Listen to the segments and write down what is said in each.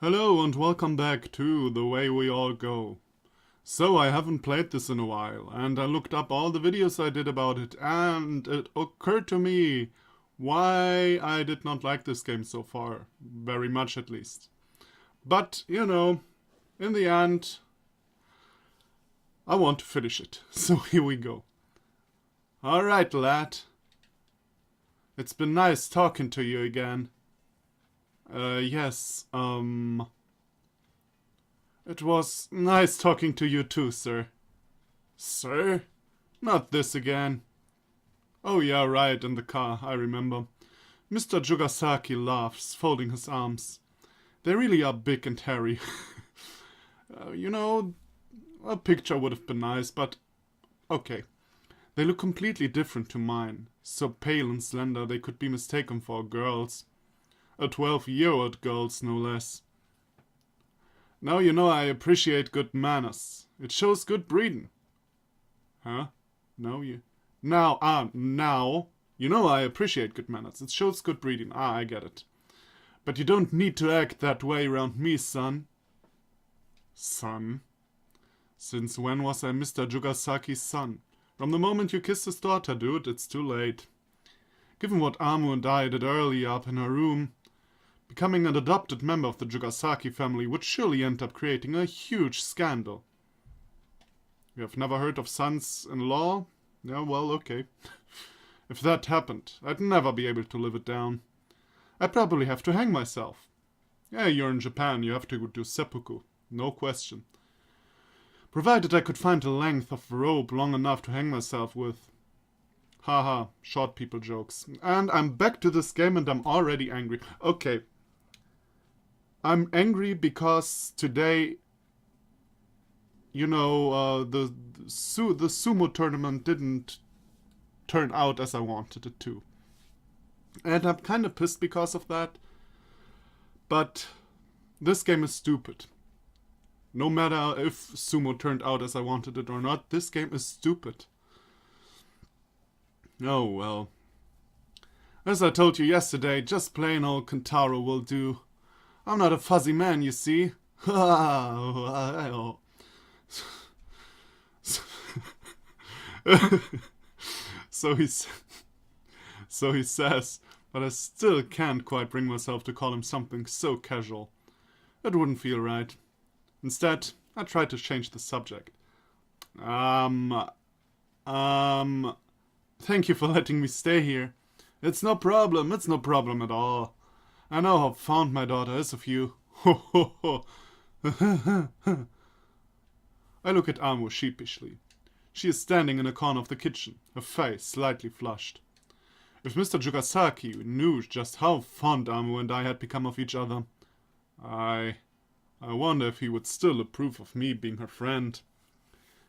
Hello and welcome back to The Way We All Go. So I haven't played this in a while, and I looked up all the videos I did about it, and it occurred to me why I did not like this game so far. Very much at least. But, you know, in the end, I want to finish it. So here we go. Alright, lad. It's been nice talking to you again. Yes, It was nice talking to you too, sir. Sir? Not this again. Oh yeah, right, in the car, I remember. Mr. Jugasaki laughs, folding his arms. They really are big and hairy. You know, a picture would have been nice, but... Okay. They look completely different to mine. So pale and slender they could be mistaken for girls. A 12-year-old girls, no less. Now you know I appreciate good manners. It shows good breeding. Huh? No, you... Now. You know I appreciate good manners. It shows good breeding. I get it. But you don't need to act that way around me, son. Son? Since when was I Mr. Jugasaki's son? From the moment you kissed his daughter, dude, it's too late. Given what Amu and I did earlier up in her room, becoming an adopted member of the Jugasaki family would surely end up creating a huge scandal. You have never heard of sons-in-law? Yeah, well, okay. If that happened, I'd never be able to live it down. I'd probably have to hang myself. Yeah, you're in Japan, you have to do seppuku. No question. Provided I could find a length of rope long enough to hang myself with. Haha, short people jokes. And I'm back to this game and I'm already angry. Okay. I'm angry because today, you know, the sumo tournament didn't turn out as I wanted it to. And I'm kind of pissed because of that. But this game is stupid. No matter if sumo turned out as I wanted it or not, this game is stupid. Oh well. As I told you yesterday, just plain old Kentaro will do. I'm not a fuzzy man, you see. So he says, but I still can't quite bring myself to call him something so casual. It wouldn't feel right. Instead, I tried to change the subject. Thank you for letting me stay here. It's no problem at all. I know how fond my daughter is of you. Ho ho ho. I look at Amu sheepishly. She is standing in a corner of the kitchen, her face slightly flushed. If Mr. Jugasaki knew just how fond Amu and I had become of each other, I wonder if he would still approve of me being her friend.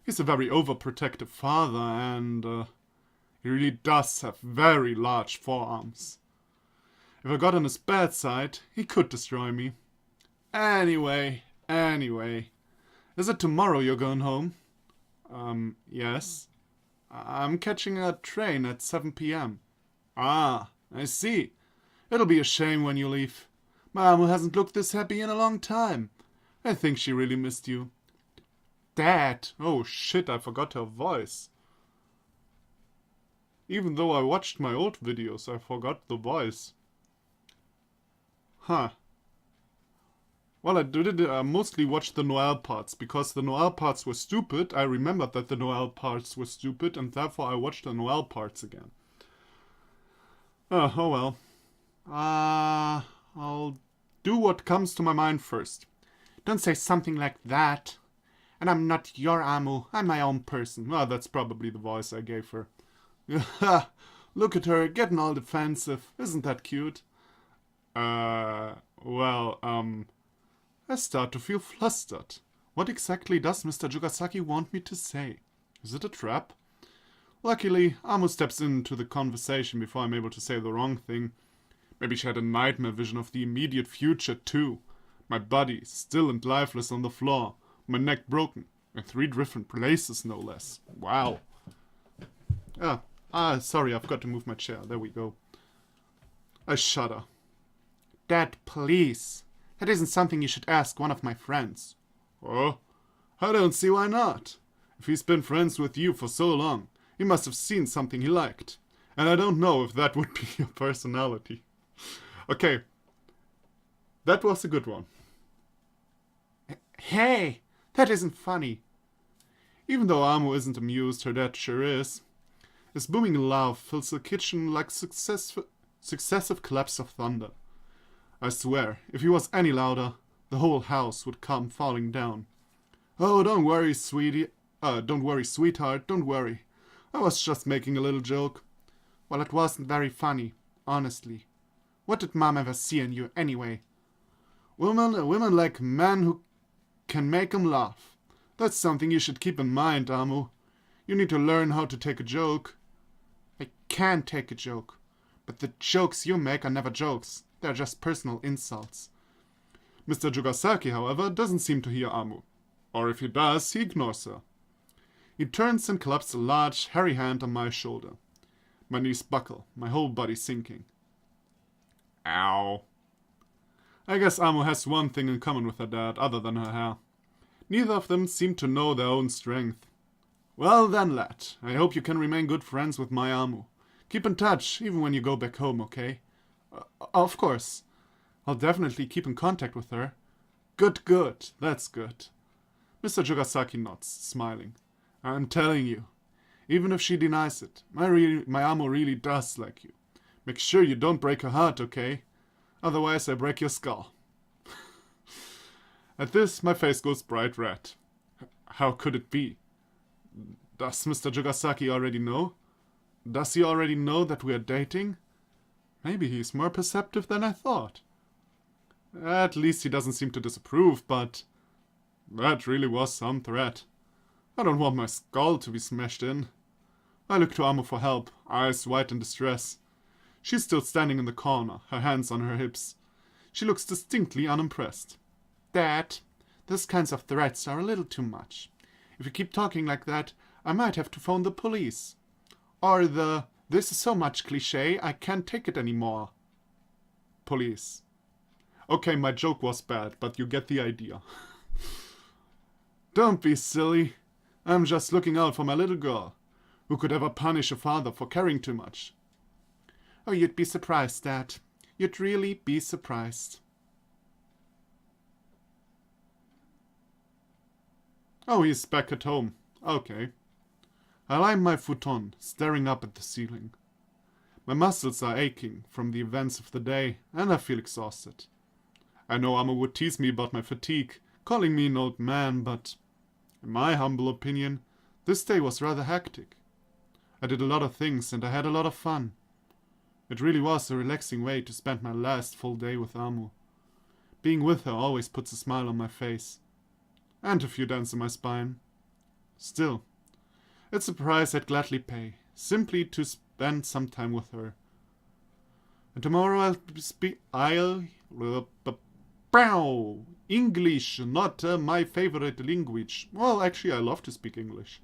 He's a very overprotective father and, he really does have very large forearms. If I got on his bad side, he could destroy me. Anyway. Is it tomorrow you're going home? Yes. I'm catching a train at 7 p.m. Ah, I see. It'll be a shame when you leave. Mamu hasn't looked this happy in a long time. I think she really missed you. Dad! Oh shit, I forgot her voice. Even though I watched my old videos, I forgot the voice. Huh. Well, I did mostly watch the Noel parts, because the Noel parts were stupid. I remembered that the Noel parts were stupid, and therefore I watched the Noel parts again. Oh well. I'll do what comes to my mind first. Don't say something like that. And I'm not your Amu, I'm my own person. Well, that's probably the voice I gave her. Look at her, getting all defensive. Isn't that cute? I start to feel flustered. What exactly does Mr. Jugasaki want me to say? Is it a trap? Luckily, Amu steps into the conversation before I'm able to say the wrong thing. Maybe she had a nightmare vision of the immediate future too. My body, still and lifeless on the floor. My neck broken. In 3 different places, no less. Wow. Sorry, I've got to move my chair. There we go. I shudder. Dad, please. That isn't something you should ask one of my friends. Oh, I don't see why not. If he's been friends with you for so long, he must have seen something he liked. And I don't know if that would be your personality. Okay, that was a good one. Hey, that isn't funny. Even though Amu isn't amused, her dad sure is. His booming laugh fills the kitchen like successive claps of thunder. I swear, if he was any louder, the whole house would come falling down. Oh, don't worry, sweetie. Don't worry, sweetheart, don't worry. I was just making a little joke. Well, it wasn't very funny, honestly. What did Mom ever see in you, anyway? Women like men who can make 'em laugh. That's something you should keep in mind, Amu. You need to learn how to take a joke. I can take a joke, but the jokes you make are never jokes. They're just personal insults. Mr. Jugasaki, however, doesn't seem to hear Amu. Or if he does, he ignores her. He turns and claps a large, hairy hand on my shoulder. My knees buckle, my whole body sinking. Ow. I guess Amu has one thing in common with her dad, other than her hair. Neither of them seem to know their own strength. Well then, lad, I hope you can remain good friends with my Amu. Keep in touch, even when you go back home, okay? Of course. I'll definitely keep in contact with her. Good, that's good. Mr. Jugasaki nods, smiling. I'm telling you, even if she denies it, my Amu really does like you. Make sure you don't break her heart, okay? Otherwise I break your skull. At this, my face goes bright red. How could it be? Does Mr. Jugasaki already know? Does he already know that we are dating? Maybe he's more perceptive than I thought. At least he doesn't seem to disapprove, but that really was some threat. I don't want my skull to be smashed in. I look to Amu for help, eyes wide in distress. She's still standing in the corner, her hands on her hips. She looks distinctly unimpressed. Dad, those kinds of threats are a little too much. If you keep talking like that, I might have to phone the police. Or this is so much cliché, I can't take it anymore. Police. Okay, my joke was bad, but you get the idea. Don't be silly. I'm just looking out for my little girl. Who could ever punish a father for caring too much? Oh, you'd be surprised, Dad. You'd really be surprised. Oh, he's back at home. Okay. I lie in my futon, staring up at the ceiling. My muscles are aching from the events of the day, and I feel exhausted. I know Amu would tease me about my fatigue, calling me an old man, but in my humble opinion, this day was rather hectic. I did a lot of things and I had a lot of fun. It really was a relaxing way to spend my last full day with Amu. Being with her always puts a smile on my face. And a few dents in my spine. Still, it's a price I'd gladly pay, simply to spend some time with her. And tomorrow English, not my favorite language. Well, actually, I love to speak English.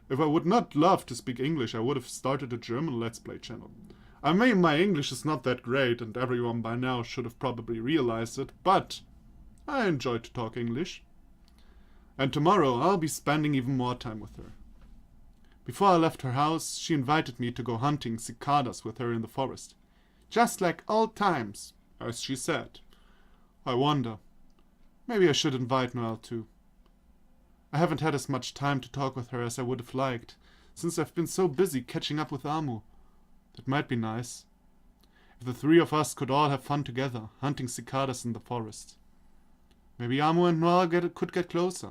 If I would not love to speak English, I would have started a German Let's Play channel. I mean, my English is not that great, and everyone by now should have probably realized it, but I enjoy to talk English. And tomorrow I'll be spending even more time with her. Before I left her house, she invited me to go hunting cicadas with her in the forest. Just like old times, as she said. I wonder, maybe I should invite Noelle too. I haven't had as much time to talk with her as I would have liked, since I've been so busy catching up with Amu. That might be nice. If the three of us could all have fun together, hunting cicadas in the forest. Maybe Amu and Noelle could get closer.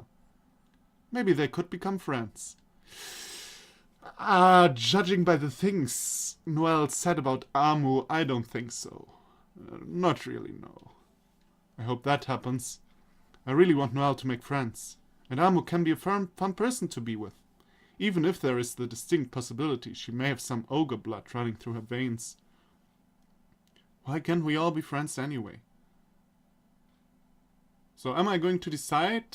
Maybe they could become friends. Judging by the things Noelle said about Amu, I don't think so. Not really, no. I hope that happens. I really want Noelle to make friends. And Amu can be a fun person to be with. Even if there is the distinct possibility she may have some ogre blood running through her veins. Why can't we all be friends anyway? So am I going to decide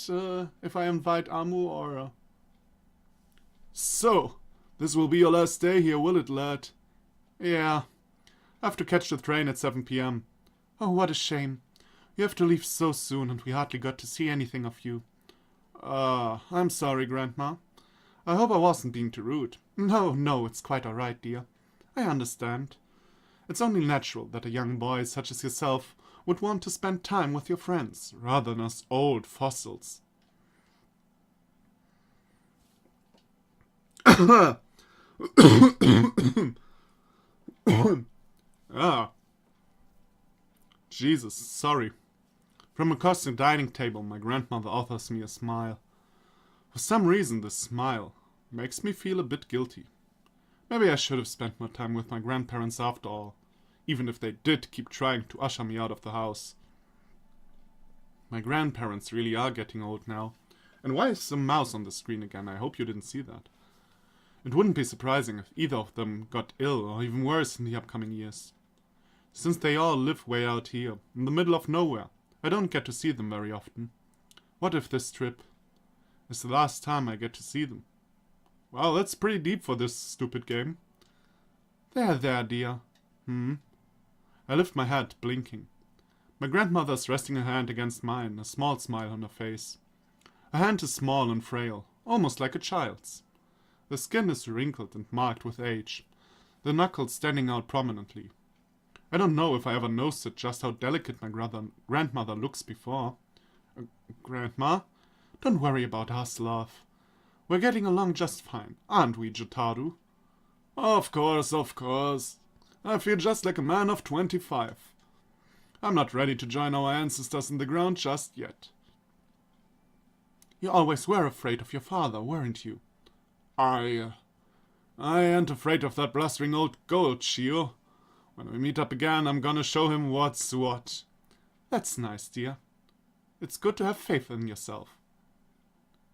if I invite Amu or... So, this will be your last day here, will it, lad? Yeah. I have to catch the train at 7 p.m. Oh, what a shame. You have to leave so soon, and we hardly got to see anything of you. I'm sorry, Grandma. I hope I wasn't being too rude. No, it's quite alright, dear. I understand. It's only natural that a young boy such as yourself would want to spend time with your friends, rather than us old fossils. Ah. Jesus, sorry. From across the dining table, my grandmother offers me a smile. For some reason, this smile makes me feel a bit guilty. Maybe I should have spent more time with my grandparents after all, even if they did keep trying to usher me out of the house. My grandparents really are getting old now. And why is the mouse on the screen again? I hope you didn't see that. It wouldn't be surprising if either of them got ill or even worse in the upcoming years. Since they all live way out here, in the middle of nowhere, I don't get to see them very often. What if this trip is the last time I get to see them? Well, that's pretty deep for this stupid game. There, dear. I lift my head, blinking. My grandmother's resting her hand against mine, a small smile on her face. Her hand is small and frail, almost like a child's. The skin is wrinkled and marked with age, the knuckles standing out prominently. I don't know if I ever noticed just how delicate my grandmother looks before. Grandma? Don't worry about us, love. We're getting along just fine, aren't we, Jotaro? Of course. I feel just like a man of 25. I'm not ready to join our ancestors in the ground just yet. You always were afraid of your father, weren't you? I ain't afraid of that blustering old goat, Shio. When we meet up again, I'm gonna show him what's what. That's nice, dear. It's good to have faith in yourself.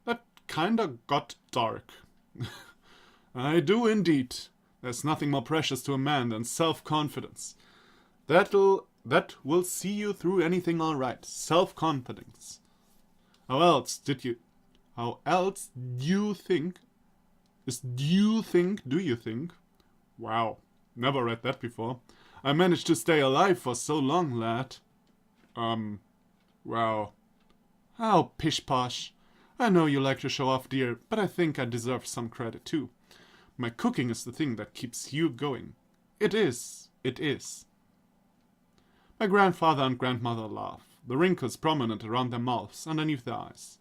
That kinda got dark. I do indeed. There's nothing more precious to a man than self-confidence. That will see you through anything all right. Self-confidence. How else do you think? Do you think? Wow, never read that before. I managed to stay alive for so long, lad. Wow. Oh, pish-posh. I know you like to show off, dear, but I think I deserve some credit too. My cooking is the thing that keeps you going. It is. My grandfather and grandmother laugh, the wrinkles prominent around their mouths, underneath their eyes.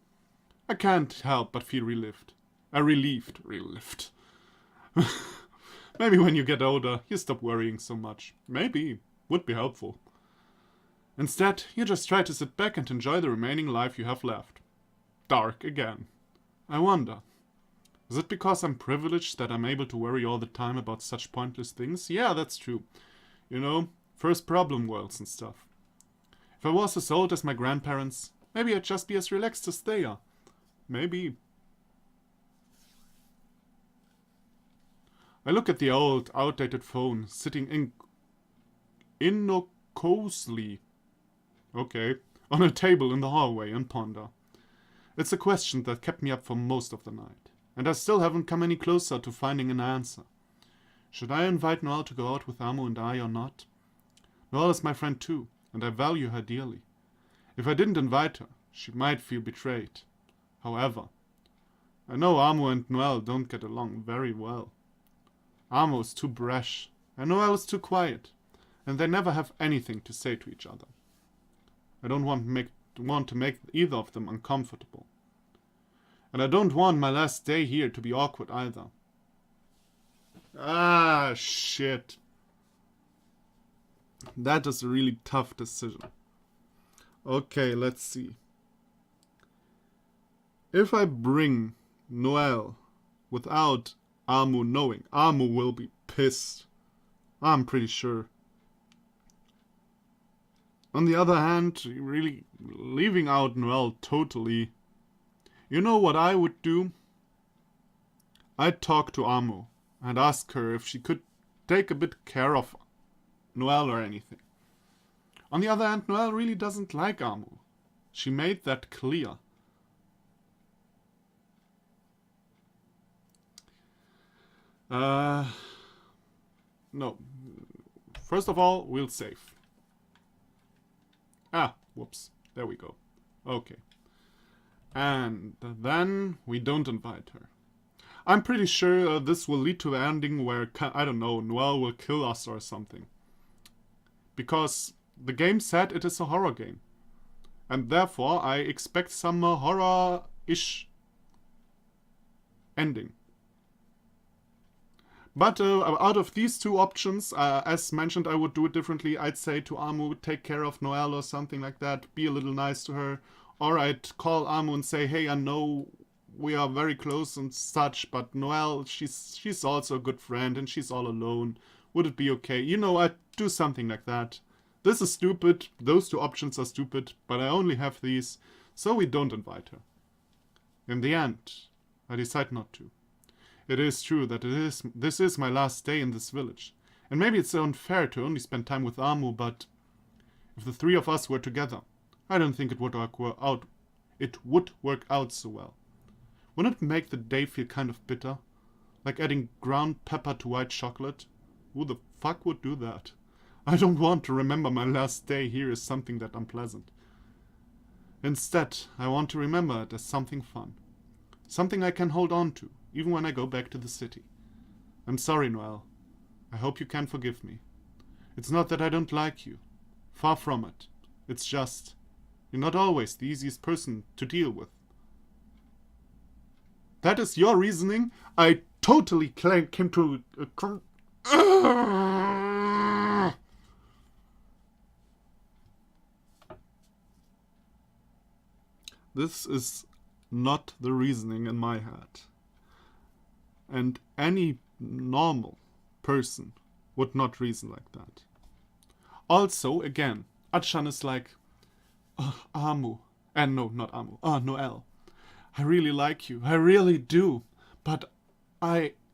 I can't help but feel relieved. Relieved. Maybe when you get older, you stop worrying so much. Maybe. Would be helpful. Instead, you just try to sit back and enjoy the remaining life you have left. Dark again. I wonder. Is it because I'm privileged that I'm able to worry all the time about such pointless things? Yeah, that's true. You know, first problem worlds and stuff. If I was as old as my grandparents, maybe I'd just be as relaxed as they are. Maybe. I look at the old, outdated phone sitting innocently, on a table in the hallway and ponder. It's a question that kept me up for most of the night, and I still haven't come any closer to finding an answer. Should I invite Noelle to go out with Amu and I or not? Noelle is my friend too, and I value her dearly. If I didn't invite her, she might feel betrayed. However, I know Amu and Noelle don't get along very well. Amu is too brash, and Noelle is too quiet, and they never have anything to say to each other. I don't want to make either of them uncomfortable. And I don't want my last day here to be awkward either. Ah, shit. That is a really tough decision. Okay, let's see. If I bring Noelle without Amu knowing, Amu will be pissed. I'm pretty sure. On the other hand, really leaving out Noelle totally. You know what I would do? I'd talk to Amu and ask her if she could take a bit care of Noelle or anything. On the other hand, Noelle really doesn't like Amu. She made that clear. No. First of all, we'll save. Whoops. There we go. Okay. And then we don't invite her. I'm pretty sure this will lead to an ending where, I don't know, Noelle will kill us or something. Because the game said it is a horror game. And therefore I expect some horror-ish ending. But out of these two options, as mentioned, I would do it differently. I'd say to Amu, take care of Noelle or something like that. Be a little nice to her. Or I'd call Amu and say, hey, I know we are very close and such, but Noelle, she's also a good friend and she's all alone. Would it be okay? You know, I'd do something like that. This is stupid. Those two options are stupid, but I only have these, so we don't invite her. In the end, I decide not to. It is true that this is my last day in this village. And maybe it's unfair to only spend time with Amu, but if the three of us were together, I don't think it would work out so well. Wouldn't it make the day feel kind of bitter? Like adding ground pepper to white chocolate? Who the fuck would do that? I don't want to remember my last day here as something that unpleasant. Instead, I want to remember it as something fun. Something I can hold on to, even when I go back to the city. I'm sorry, Noelle. I hope you can forgive me. It's not that I don't like you. Far from it. It's just, you're not always the easiest person to deal with. That is your reasoning? I totally came to... This is not the reasoning in my head. And any normal person would not reason like that. Also, again, Achan is like, Amu. And no, not Amu. Noelle. I really like you. I really do. But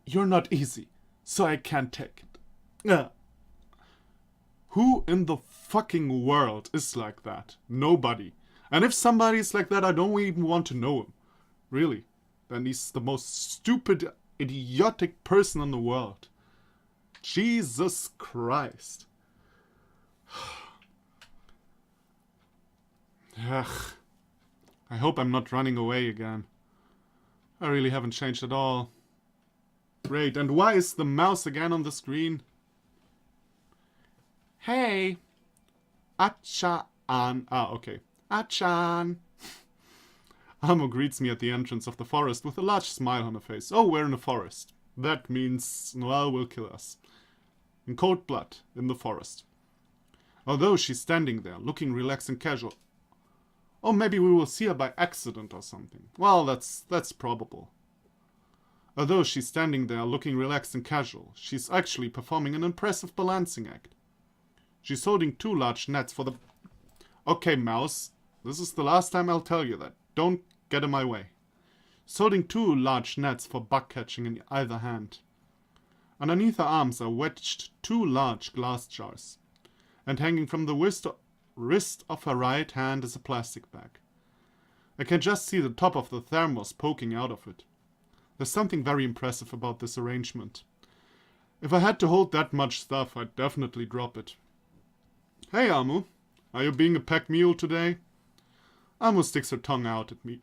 you're not easy. So I can't take it. Who in the fucking world is like that? Nobody. And if somebody is like that, I don't even want to know him. Really. Then he's the most stupid, idiotic person in the world. Jesus Christ. Ugh. I hope I'm not running away again. I really haven't changed at all. Great, and why is the mouse again on the screen? Hey! Achan. Okay. Achan! Amu greets me at the entrance of the forest with a large smile on her face. Oh, we're in a forest. That means Noelle will kill us. In cold blood, in the forest. Although she's standing there, looking relaxed and casual. Or maybe we will see her by accident or something. Well, that's probable. Although she's standing there looking relaxed and casual, she's actually performing an impressive balancing act. She's holding two large nets for the... Okay, mouse. This is the last time I'll tell you that. Don't get in my way. She's holding two large nets for bug catching in either hand. Underneath her arms are wedged two large glass jars. And hanging from the wrist of her right hand is a plastic bag. I can just see the top of the thermos poking out of it. There's something very impressive about this arrangement. If I had to hold that much stuff, I'd definitely drop it. Hey, Amu. Are you being a pack mule today? Amu sticks her tongue out at me.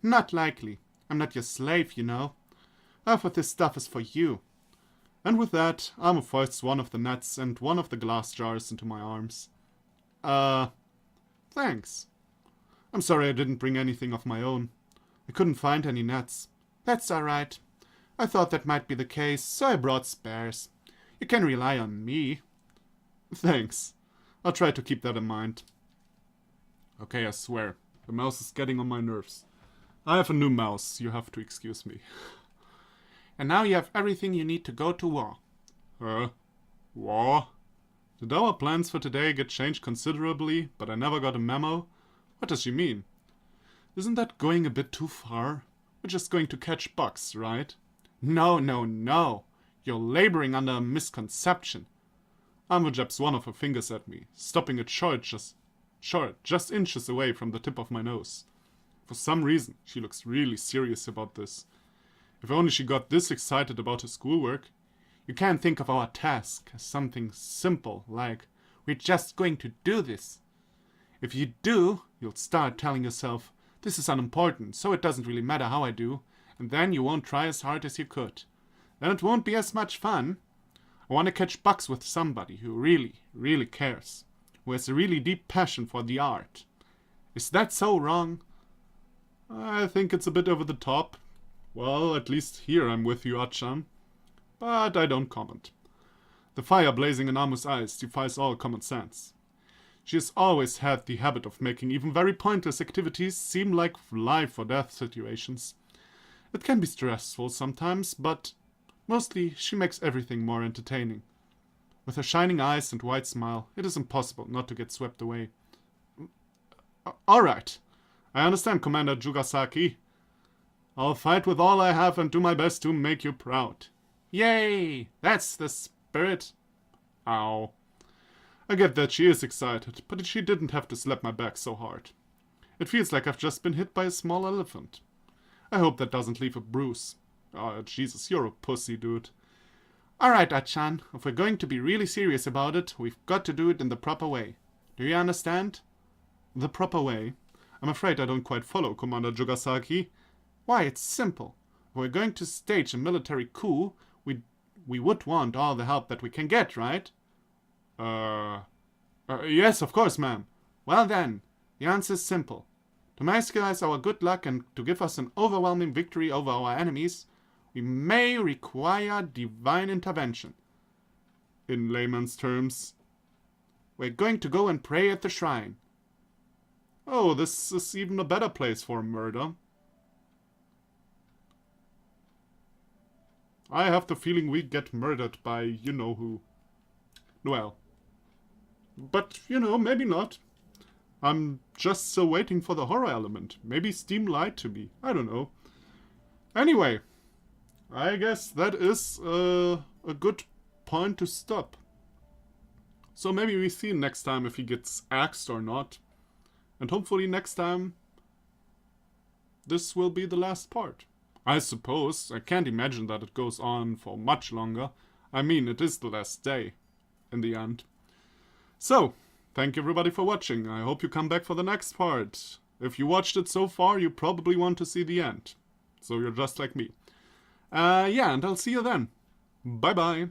Not likely. I'm not your slave, you know. Half of this stuff is for you. And with that, Amu foists one of the nets and one of the glass jars into my arms. Thanks. I'm sorry I didn't bring anything of my own. I couldn't find any nets. That's alright. I thought that might be the case, so I brought spares. You can rely on me. Thanks. I'll try to keep that in mind. Okay, I swear. The mouse is getting on my nerves. I have a new mouse, you have to excuse me. And now you have everything you need to go to war. War? Did our plans for today get changed considerably, but I never got a memo? What does she mean? Isn't that going a bit too far? We're just going to catch bugs, right? No, no, no. You're laboring under a misconception. Amu jabs one of her fingers at me, stopping it short, just inches away from the tip of my nose. For some reason, she looks really serious about this. If only she got this excited about her schoolwork. You can't think of our task as something simple, like, we're just going to do this. If you do, you'll start telling yourself, this is unimportant, so it doesn't really matter how I do, and then you won't try as hard as you could. Then it won't be as much fun. I want to catch bugs with somebody who really, really cares, who has a really deep passion for the art. Is that so wrong? I think it's a bit over the top. Well, at least here I'm with you, Achan. But I don't comment. The fire blazing in Amu's eyes defies all common sense. She has always had the habit of making even very pointless activities seem like life or death situations. It can be stressful sometimes, but mostly she makes everything more entertaining. With her shining eyes and white smile, it is impossible not to get swept away. Alright, I understand, Commander Jugasaki. I'll fight with all I have and do my best to make you proud. Yay! That's the spirit. Ow. I get that she is excited, but she didn't have to slap my back so hard. It feels like I've just been hit by a small elephant. I hope that doesn't leave a bruise. Oh, Jesus, you're a pussy, dude. Alright, Achan, if we're going to be really serious about it, we've got to do it in the proper way. Do you understand? The proper way? I'm afraid I don't quite follow, Commander Jugasaki. Why, it's simple. If we're going to stage a military coup, we would want all the help that we can get, right? Yes, of course, ma'am. Well then, the answer is simple. To maximize our good luck and to give us an overwhelming victory over our enemies, we may require divine intervention. In layman's terms, we're going to go and pray at the shrine. Oh, this is even a better place for murder. I have the feeling we get murdered by you-know-who. Well. But, maybe not. I'm just so waiting for the horror element. Maybe Steam lied to me. I don't know. Anyway, I guess that is a good point to stop. So maybe we see next time if he gets axed or not. And hopefully next time this will be the last part. I suppose. I can't imagine that it goes on for much longer. I mean, it is the last day in the end. So, thank you everybody for watching. I hope you come back for the next part. If you watched it so far, you probably want to see the end. So you're just like me. Yeah, and I'll see you then. Bye bye.